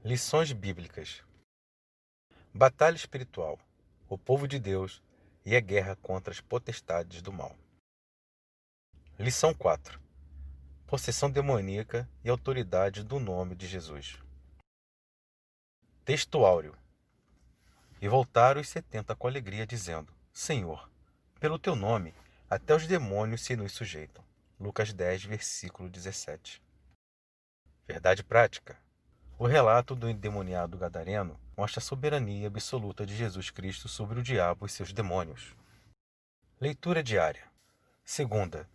Lições bíblicas. Batalha espiritual. O povo de Deus e a guerra contra as potestades do mal. Lição 4. Possessão demoníaca e autoridade do nome de Jesus. Texto áureo. E voltaram os 70 com alegria, dizendo: Senhor, pelo teu nome, até os demônios se nos sujeitam. Lucas 10, versículo 17. Verdade prática. O relato do endemoniado gadareno mostra a soberania absoluta de Jesus Cristo sobre o diabo e seus demônios. Leitura diária. Segunda,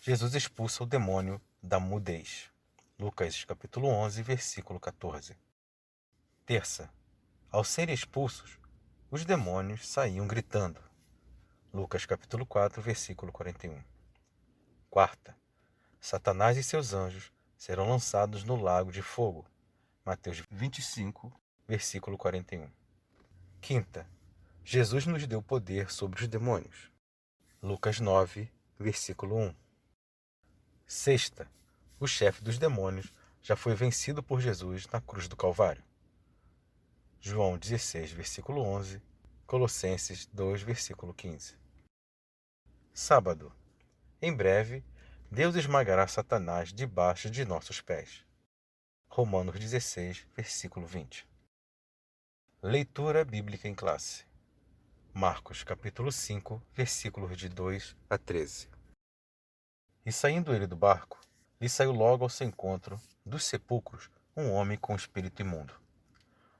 Jesus expulsa o demônio da mudez. Lucas capítulo 11, versículo 14. Terça, ao serem expulsos, os demônios saíam gritando. Lucas capítulo 4, versículo 41. Quarta, Satanás e seus anjos serão lançados no lago de fogo. Mateus 25, versículo 41. Quinta, Jesus nos deu poder sobre os demônios. Lucas 9, versículo 1. Sexta, o chefe dos demônios já foi vencido por Jesus na cruz do Calvário. João 16, versículo 11, Colossenses 2, versículo 15. Sábado, em breve, Deus esmagará Satanás debaixo de nossos pés. Romanos 16, versículo 20. Leitura bíblica em classe. Marcos capítulo 5, versículos de 2 a 13. E saindo ele do barco, lhe saiu logo ao seu encontro, dos sepulcros, um homem com espírito imundo,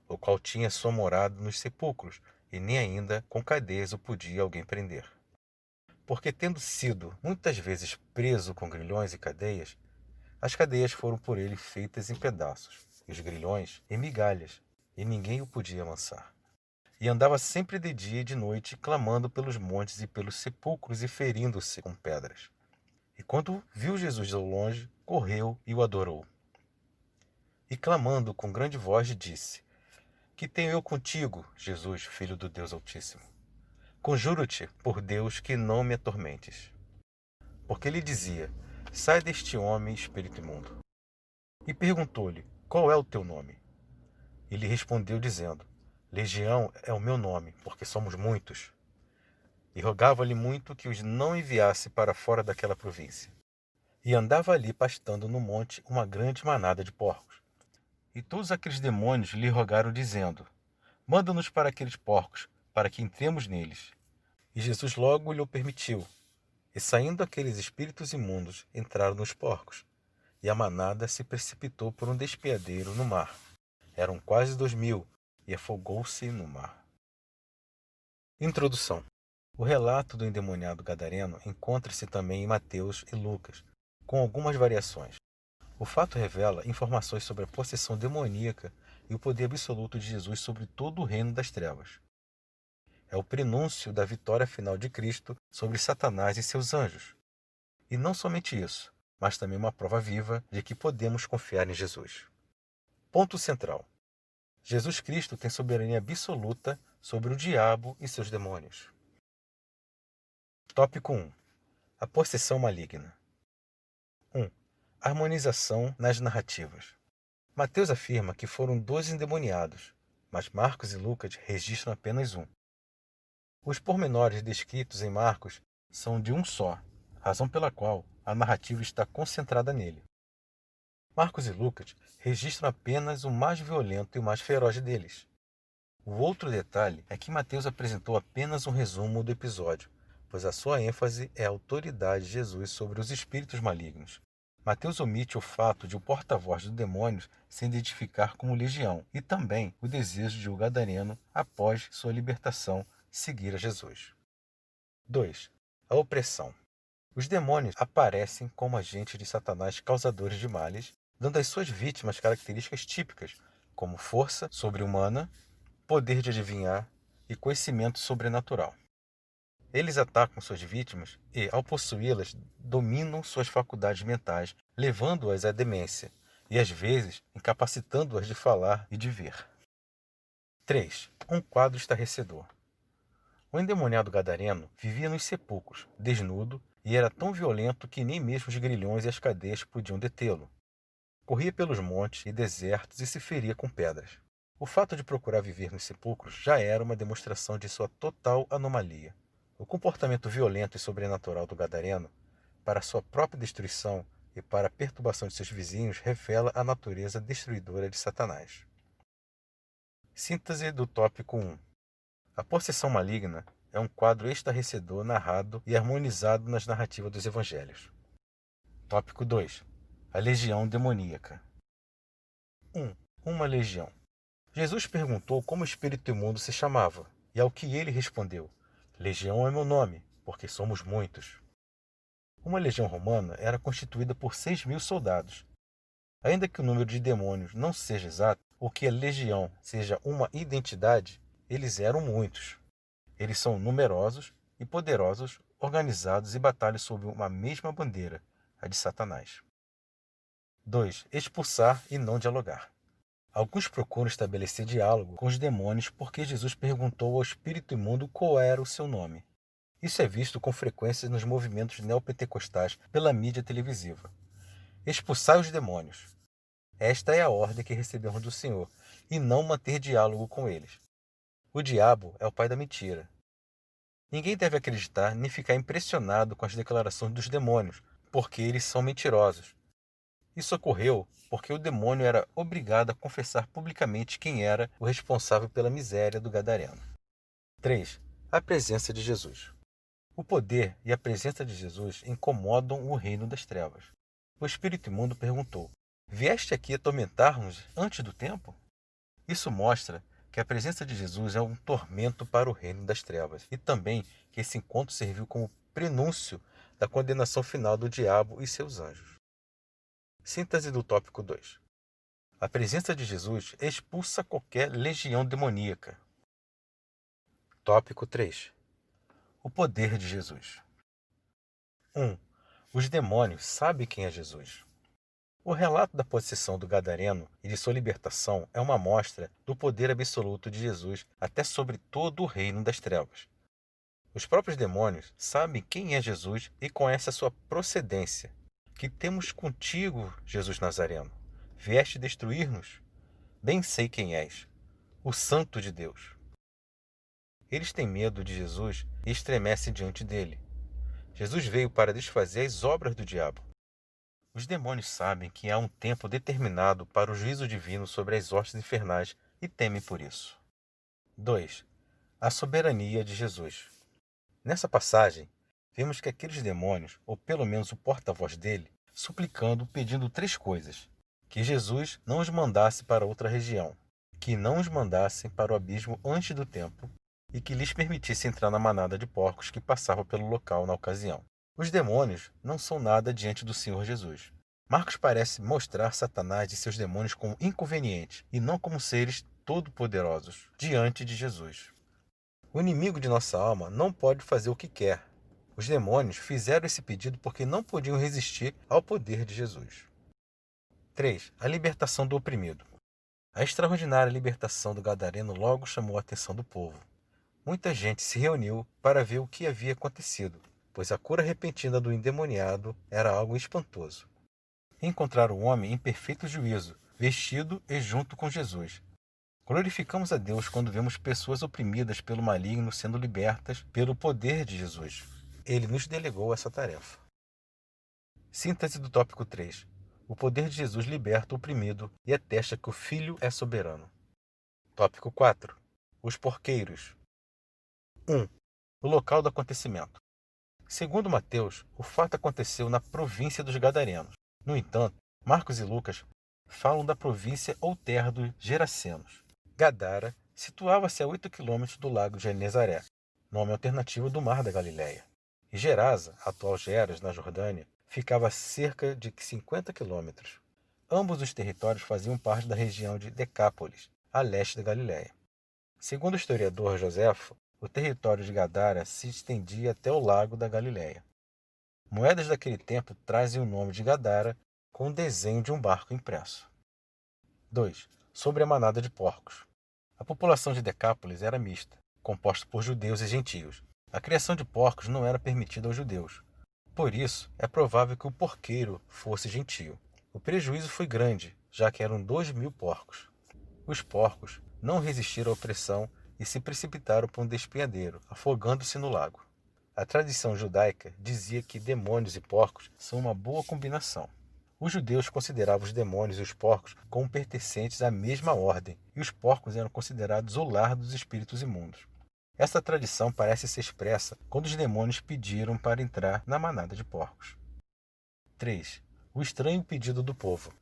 o qual tinha sua morada nos sepulcros, e nem ainda com cadeias o podia alguém prender. Porque tendo sido muitas vezes preso com grilhões e cadeias, as cadeias foram por ele feitas em pedaços, e os grilhões em migalhas, e ninguém o podia amansar. E andava sempre de dia e de noite, clamando pelos montes e pelos sepulcros e ferindo-se com pedras. E quando viu Jesus ao longe, correu e o adorou. E clamando com grande voz, disse: Que tenho eu contigo, Jesus, Filho do Deus Altíssimo? Conjuro-te, por Deus, que não me atormentes. Porque ele dizia: Sai deste homem, espírito imundo. E perguntou-lhe: Qual é o teu nome? E lhe respondeu, dizendo: Legião é o meu nome, porque somos muitos. E rogava-lhe muito que os não enviasse para fora daquela província. E andava ali pastando no monte uma grande manada de porcos. E todos aqueles demônios lhe rogaram, dizendo: Manda-nos para aqueles porcos, para que entremos neles. E Jesus logo lhe o permitiu. E saindo aqueles espíritos imundos, entraram nos porcos. E a manada se precipitou por um despeadeiro no mar. Eram quase 2000, e afogou-se no mar. Introdução. O relato do endemoniado gadareno encontra-se também em Mateus e Lucas, com algumas variações. O fato revela informações sobre a possessão demoníaca e o poder absoluto de Jesus sobre todo o reino das trevas. É o prenúncio da vitória final de Cristo sobre Satanás e seus anjos. E não somente isso, mas também uma prova viva de que podemos confiar em Jesus. Ponto central. Jesus Cristo tem soberania absoluta sobre o diabo e seus demônios. Tópico 1. A possessão maligna. 1. Harmonização nas narrativas. Mateus afirma que foram 12 endemoniados, mas Marcos e Lucas registram apenas um. Os pormenores descritos em Marcos são de um só, razão pela qual a narrativa está concentrada nele. Marcos e Lucas registram apenas o mais violento e o mais feroz deles. O outro detalhe é que Mateus apresentou apenas um resumo do episódio, pois a sua ênfase é a autoridade de Jesus sobre os espíritos malignos. Mateus omite o fato de o porta-voz do demônio se identificar como legião e também o desejo de o gadareno, após sua libertação, seguir a Jesus. 2. A opressão. Os demônios aparecem como agentes de Satanás causadores de males, dando às suas vítimas características típicas, como força sobre-humana, poder de adivinhar e conhecimento sobrenatural. Eles atacam suas vítimas e, ao possuí-las, dominam suas faculdades mentais, levando-as à demência e, às vezes, incapacitando-as de falar e de ver. 3. Um quadro estarrecedor. O endemoniado gadareno vivia nos sepulcros, desnudo, e era tão violento que nem mesmo os grilhões e as cadeias podiam detê-lo. Corria pelos montes e desertos e se feria com pedras. O fato de procurar viver nos sepulcros já era uma demonstração de sua total anomalia. O comportamento violento e sobrenatural do gadareno, para sua própria destruição e para a perturbação de seus vizinhos, revela a natureza destruidora de Satanás. Síntese do tópico 1. A possessão maligna é um quadro estarrecedor narrado e harmonizado nas narrativas dos evangelhos. Tópico 2. A legião demoníaca. 1. Uma legião. Jesus perguntou como o espírito imundo se chamava, e ao que ele respondeu: Legião é meu nome, porque somos muitos. Uma legião romana era constituída por 6.000 soldados. Ainda que o número de demônios não seja exato, ou que a legião seja uma identidade, eles eram muitos. Eles são numerosos e poderosos, organizados e batalham sob uma mesma bandeira, a de Satanás. 2. Expulsar e não dialogar. Alguns procuram estabelecer diálogo com os demônios porque Jesus perguntou ao espírito imundo qual era o seu nome. Isso é visto com frequência nos movimentos neopentecostais pela mídia televisiva. Expulsai os demônios. Esta é a ordem que recebemos do Senhor, e não manter diálogo com eles. O diabo é o pai da mentira. Ninguém deve acreditar nem ficar impressionado com as declarações dos demônios, porque eles são mentirosos. Isso ocorreu porque o demônio era obrigado a confessar publicamente quem era o responsável pela miséria do gadareno. 3. A presença de Jesus. O poder e a presença de Jesus incomodam o reino das trevas. O espírito imundo perguntou: Vieste aqui atormentar-nos antes do tempo? Isso mostra que a presença de Jesus é um tormento para o reino das trevas e também que esse encontro serviu como prenúncio da condenação final do diabo e seus anjos. Síntese do tópico 2. A presença de Jesus expulsa qualquer legião demoníaca. Tópico 3. O poder de Jesus. 1. Os demônios sabem quem é Jesus. O relato da possessão do gadareno e de sua libertação é uma amostra do poder absoluto de Jesus até sobre todo o reino das trevas. Os próprios demônios sabem quem é Jesus e conhecem a sua procedência. Que temos contigo, Jesus Nazareno? Vieste destruir-nos? Bem sei quem és, o Santo de Deus. Eles têm medo de Jesus e estremecem diante dele. Jesus veio para desfazer as obras do diabo. Os demônios sabem que há um tempo determinado para o juízo divino sobre as hostes infernais e temem por isso. 2. A soberania de Jesus. Nessa passagem, vemos que aqueles demônios, ou pelo menos o porta-voz dele, suplicando, pedindo 3 coisas: que Jesus não os mandasse para outra região, que não os mandassem para o abismo antes do tempo e que lhes permitisse entrar na manada de porcos que passava pelo local na ocasião. Os demônios não são nada diante do Senhor Jesus. Marcos parece mostrar Satanás e seus demônios como inconvenientes e não como seres todo-poderosos diante de Jesus. O inimigo de nossa alma não pode fazer o que quer. Os demônios fizeram esse pedido porque não podiam resistir ao poder de Jesus. 3. A libertação do oprimido. A extraordinária libertação do gadareno logo chamou a atenção do povo. Muita gente se reuniu para ver o que havia acontecido, pois a cura repentina do endemoniado era algo espantoso. Encontraram o homem em perfeito juízo, vestido e junto com Jesus. Glorificamos a Deus quando vemos pessoas oprimidas pelo maligno sendo libertas pelo poder de Jesus. Ele nos delegou essa tarefa. Síntese do tópico 3. O poder de Jesus liberta o oprimido e atesta que o Filho é soberano. Tópico 4. Os porqueiros. 1. O local do acontecimento. Segundo Mateus, o fato aconteceu na província dos Gadarenos. No entanto, Marcos e Lucas falam da província ou terra dos Gerasenos. Gadara situava-se a 8 quilômetros do lago de Genezaré, nome alternativo do Mar da Galileia. E Gerasa, atual Geras, na Jordânia, ficava a cerca de 50 quilômetros. Ambos os territórios faziam parte da região de Decápolis, a leste da Galileia. Segundo o historiador Joséfo, o território de Gadara se estendia até o lago da Galileia. Moedas daquele tempo trazem o nome de Gadara com o desenho de um barco impresso. 2. Sobre a manada de porcos. A população de Decápolis era mista, composta por judeus e gentios. A criação de porcos não era permitida aos judeus. Por isso, é provável que o porqueiro fosse gentio. O prejuízo foi grande, já que eram 2.000 porcos. Os porcos não resistiram à opressão e se precipitaram para um despenhadeiro, afogando-se no lago. A tradição judaica dizia que demônios e porcos são uma boa combinação. Os judeus consideravam os demônios e os porcos como pertencentes à mesma ordem, e os porcos eram considerados o lar dos espíritos imundos. Essa tradição parece ser expressa quando os demônios pediram para entrar na manada de porcos. 3. O estranho pedido do povo.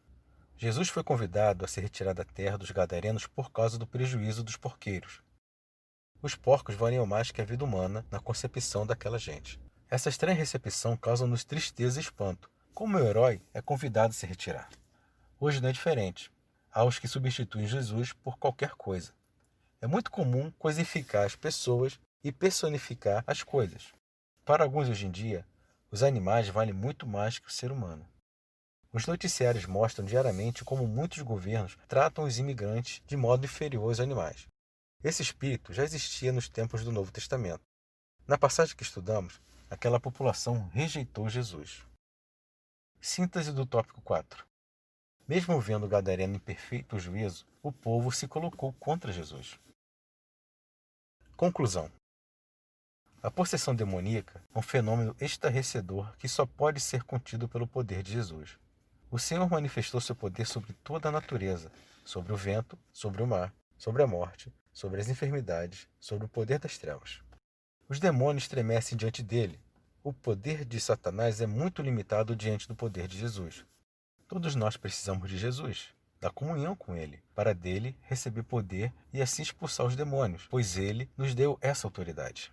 Jesus foi convidado a se retirar da terra dos gadarenos por causa do prejuízo dos porqueiros. Os porcos valiam mais que a vida humana na concepção daquela gente. Essa estranha recepção causa-nos tristeza e espanto, como o herói é convidado a se retirar. Hoje não é diferente. Há os que substituem Jesus por qualquer coisa. É muito comum coisificar as pessoas e personificar as coisas. Para alguns hoje em dia, os animais valem muito mais que o ser humano. Os noticiários mostram diariamente como muitos governos tratam os imigrantes de modo inferior aos animais. Esse espírito já existia nos tempos do Novo Testamento. Na passagem que estudamos, aquela população rejeitou Jesus. Síntese do tópico 4. Mesmo vendo o gadareno em perfeito juízo, o povo se colocou contra Jesus. Conclusão. A possessão demoníaca é um fenômeno estarrecedor que só pode ser contido pelo poder de Jesus. O Senhor manifestou seu poder sobre toda a natureza, sobre o vento, sobre o mar, sobre a morte, sobre as enfermidades, sobre o poder das trevas. Os demônios estremecem diante dele. O poder de Satanás é muito limitado diante do poder de Jesus. Todos nós precisamos de Jesus, da comunhão com ele, para dele receber poder e assim expulsar os demônios, pois ele nos deu essa autoridade.